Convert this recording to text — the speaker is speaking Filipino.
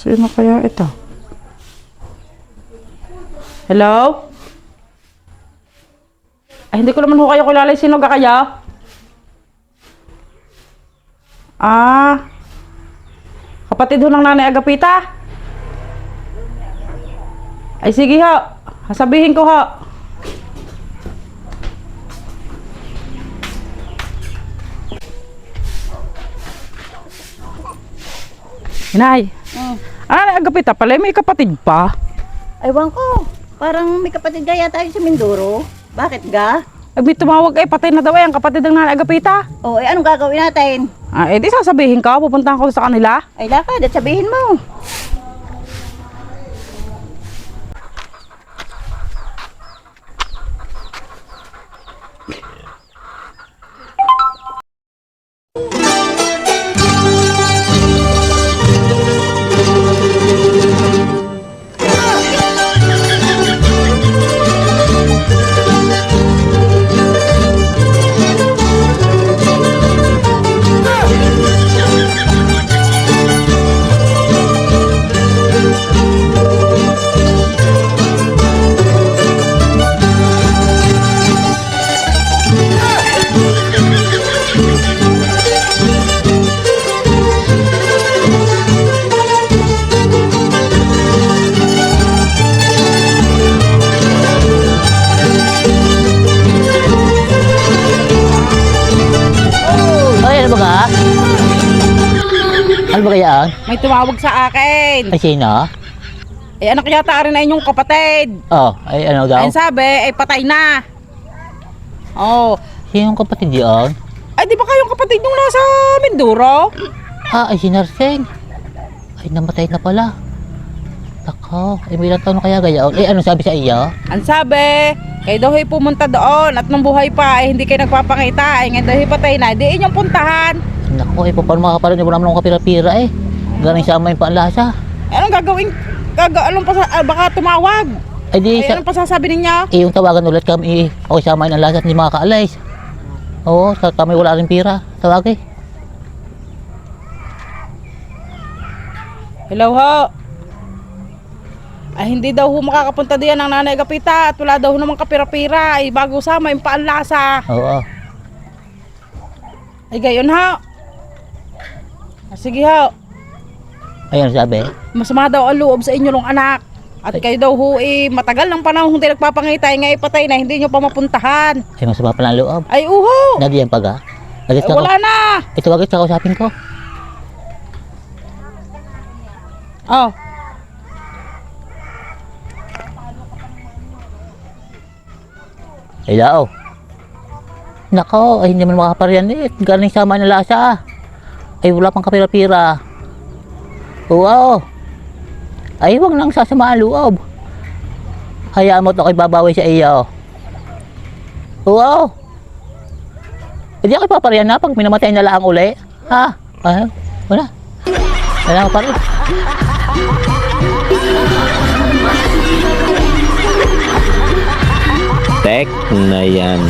Sino kaya ito? Hello? Ay, hindi ko naman ho kayo kilala. Sino ka kaya? Kapatid ho ng Nanay Agapita? Ay, sige ho. Sabihin ko ho. Inay. Nanay Agapita pala, may kapatid pa. Aywan ko. Parang may kapatid gaya tayo sa Mindoro. Bakit ga? Ay, may tumawag patay na daw ang kapatid ng Nanay Agapita. Anong gagawin natin? Di sasabihin ka, pupuntahan ko sa kanila. Ay, lakad at sabihin mo. Ano ba kaya? May tumawag sa akin. Ay, sino? Anak yata rin na inyong kapatid. Ay ano daw? Ayun sabi, patay na. Sino yung kapatid yun? Ay, di ba kayong kapatid nung nasa Mindoro? Ay si Narseng. Ay, namatay na pala. Nako, may ilang taon na kaya gayaon? Ano sabi sa iyo? Ang sabi, kayo daw ay pumunta doon at nung buhay pa, hindi kayo nagpapakita. Ngayon daw ay patay na, di inyong puntahan. Nako, paano makakapalan niyo? Wala naman akong kapira-pira Galing sa amin paanlasa. Anong gagawin? Baka tumawag. Anong pasasabi ninyo? Yung tawagan ulit kami, ako sa amin ang lasa at hindi makakaalis. Oo, sa kami wala rin pira. Tawagin. Hello ho. Ay, hindi daw ho makakapunta diyan ang Nanay Agapita at wala daw ho namang kapira-pira. Ay, bago sama yung paanlasa. Oo. Ay, gayon ho. Sige ho. Ayun sabi. Masama daw ang loob sa inyo ng anak. At kayo daw ho matagal ng panahon hindi nagpapangitay. Ngayon patay na, hindi nyo pa mapuntahan. Ay, masama pala ang loob. Ay, uho. Nadiyan pa ga? Ay, wala na. Ito wagit sa kausapin ko. Hello. Nako, ay hindi man makaparian Galing sa amin ang lasa. Ay wala pang kapira-pira. Oo. Ay wag nang sasama ang loob. Hayaan mo ito kay babawi sa iyo. Oo. Hindi ako ipaparian na pag minamatay na lang uli. Ha? Wala. Wala pa rin. Tek na yan.